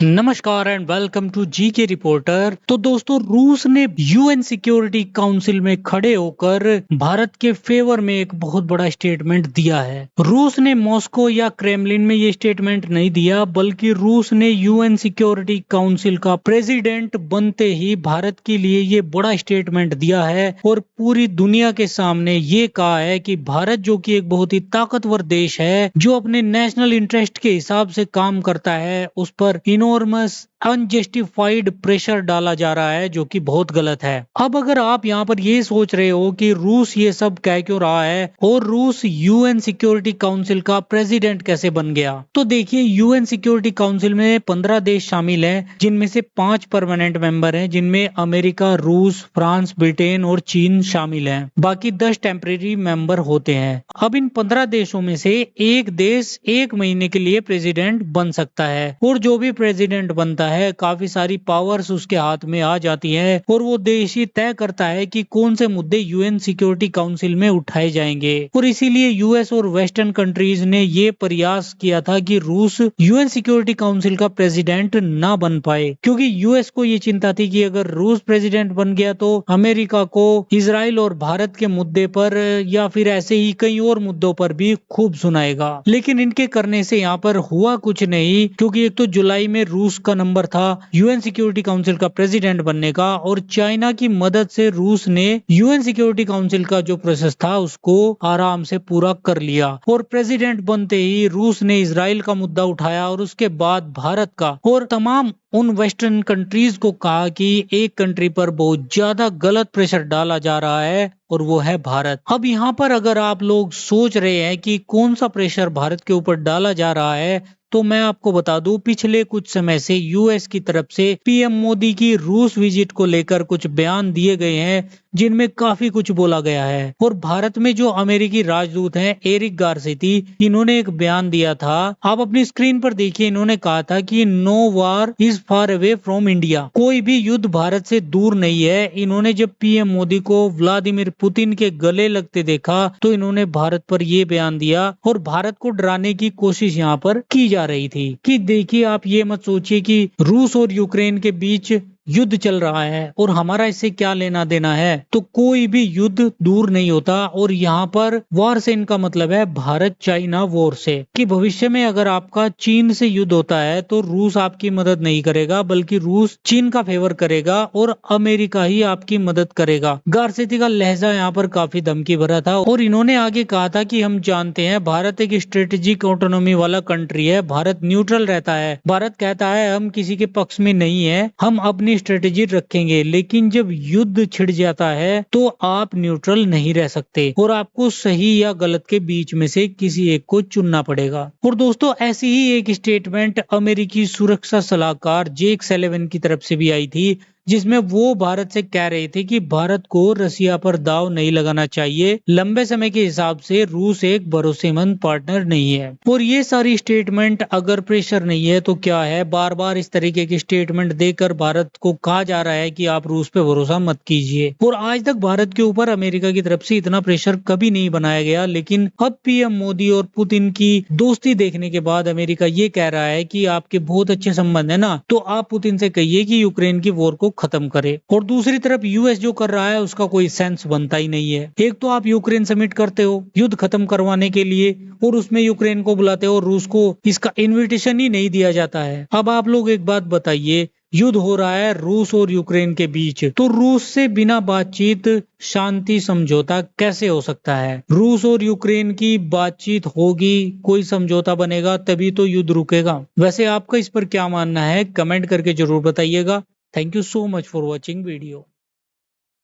नमस्कार and welcome to जी के reporter. तो दोस्तों, रूस ने यूएन सिक्योरिटी काउंसिल में खड़े होकर भारत के फेवर में एक बहुत बड़ा स्टेटमेंट दिया है। रूस ने मॉस्को या क्रेमलिन में ये स्टेटमेंट नहीं दिया, बल्कि रूस ने यूएन सिक्योरिटी काउंसिल का प्रेसिडेंट बनते ही भारत के लिए ये बड़ा स्टेटमेंट दिया है और पूरी दुनिया के सामने ये कहा है कि भारत, जो कि एक बहुत ही ताकतवर देश है, जो अपने नेशनल इंटरेस्ट के हिसाब से काम करता है, उस पर इनॉर्मस अनजस्टिफाइड प्रेशर डाला जा रहा है, जो कि बहुत गलत है। अब अगर आप यहाँ पर ये सोच रहे हो कि रूस ये सब कह क्यों रहा है और रूस यूएन सिक्योरिटी काउंसिल का प्रेसिडेंट कैसे बन गया, तो देखिए, यूएन सिक्योरिटी काउंसिल में 15 देश शामिल हैं, जिनमें से 5 परमानेंट मेंबर हैं, जिनमें अमेरिका, रूस, फ्रांस, ब्रिटेन और चीन शामिल हैं। बाकी 10 टेम्परेरी मेंबर होते हैं। अब इन 15 देशों में से एक देश 1 महीने के लिए प्रेसिडेंट बन सकता है, और जो भी प्रेसिडेंट बनता है, काफी सारी पावर्स उसके हाथ में आ जाती है, और वो देश ही तय करता है कि कौन से मुद्दे यूएन सिक्योरिटी काउंसिल में उठाए जाएंगे। और इसीलिए यूएस और वेस्टर्न कंट्रीज ने ये प्रयास किया था कि रूस यूएन सिक्योरिटी काउंसिल का प्रेसिडेंट ना बन पाए, क्योंकि यूएस को ये चिंता थी कि अगर रूस प्रेसिडेंट बन गया तो अमेरिका को इजराइल और भारत के मुद्दे पर या फिर ऐसे ही कई और मुद्दों पर भी खूब सुनाएगा। लेकिन इनके करने से यहाँ पर हुआ कुछ नहीं, क्योंकि एक तो जुलाई में रूस का नंबर था यूएन सिक्योरिटी काउंसिल का प्रेसिडेंट बनने का, और चाइना की मदद से रूस ने यूएन सिक्योरिटी काउंसिल का जो प्रोसेस था उसको आराम से पूरा कर लिया। और प्रेसिडेंट बनते ही रूस ने इजराइल का मुद्दा उठाया, और उसके बाद भारत का, और तमाम उन वेस्टर्न कंट्रीज को कहा कि एक कंट्री पर बहुत ज्यादा गलत प्रेशर डाला जा रहा है, और वो है भारत। अब यहाँ पर अगर आप लोग सोच रहे हैं कि कौन सा प्रेशर भारत के ऊपर डाला जा रहा है, तो मैं आपको बता दूं, पिछले कुछ समय से यूएस की तरफ से पीएम मोदी की रूस विजिट को लेकर कुछ बयान दिए गए हैं, जिनमें काफी कुछ बोला गया है। और भारत में जो अमेरिकी राजदूत हैं एरिक गारसेती, इन्होंने एक बयान दिया था, आप अपनी स्क्रीन पर देखिए। इन्होंने कहा था कि no war is far away from India, कोई भी युद्ध भारत से दूर नहीं है। इन्होंने जब पीएम मोदी को व्लादिमीर पुतिन के गले लगते देखा, तो इन्होंने भारत पर ये बयान दिया, और भारत को डराने की कोशिश यहाँ पर की जा रही थी कि देखिए, आप ये मत सोचिए कि रूस और यूक्रेन के बीच युद्ध चल रहा है और हमारा इससे क्या लेना देना है। तो कोई भी युद्ध दूर नहीं होता, और यहाँ पर वॉर से इनका मतलब है भारत चाइना वॉर से, कि भविष्य में अगर आपका चीन से युद्ध होता है तो रूस आपकी मदद नहीं करेगा, बल्कि रूस चीन का फेवर करेगा और अमेरिका ही आपकी मदद करेगा। गारसेती का लहजा यहाँ पर काफी धमकी भरा था, और इन्होंने आगे कहा था कि हम जानते हैं भारत एक स्ट्रेटेजिक ऑटोनॉमी वाला कंट्री है, भारत न्यूट्रल रहता है, भारत कहता है हम किसी के पक्ष में नहीं है, हम अपनी स्ट्रेटेजी रखेंगे, लेकिन जब युद्ध छिड़ जाता है तो आप न्यूट्रल नहीं रह सकते, और आपको सही या गलत के बीच में से किसी एक को चुनना पड़ेगा। और दोस्तों, ऐसी ही एक स्टेटमेंट अमेरिकी सुरक्षा सलाहकार जेक सेलेवन की तरफ से भी आई थी, जिसमें वो भारत से कह रहे थे कि भारत को रसिया पर दाव नहीं लगाना चाहिए, लंबे समय के हिसाब से रूस एक भरोसेमंद पार्टनर नहीं है। और ये सारी स्टेटमेंट अगर प्रेशर नहीं है तो क्या है, बार बार इस तरीके की स्टेटमेंट देकर भारत को कहा जा रहा है कि आप रूस पे भरोसा मत कीजिए। और आज तक भारत के ऊपर अमेरिका की तरफ से इतना प्रेशर कभी नहीं बनाया गया, लेकिन अब पीएम मोदी और पुतिन की दोस्ती देखने के बाद अमेरिका ये कह रहा है कि आपके बहुत अच्छे संबंध है ना, तो आप पुतिन से कहिए कि यूक्रेन की वॉर को खत्म करे। और दूसरी तरफ यूएस जो कर रहा है उसका कोई सेंस बनता ही नहीं है। एक तो आप यूक्रेन समिट करते हो युद्ध खत्म करवाने के लिए, और उसमें यूक्रेन को बुलाते हो, और रूस को इसका इन्विटेशन ही नहीं दिया जाता है। अब आप लोग एक बात बताइए, युद्ध हो रहा है रूस और यूक्रेन के बीच, तो रूस से बिना बातचीत शांति समझौता कैसे हो सकता है? रूस और यूक्रेन की बातचीत होगी, कोई समझौता बनेगा, तभी तो युद्ध रुकेगा। वैसे आपका इस पर क्या मानना है, कमेंट करके जरूर बताइएगा। Thank you so much for watching video.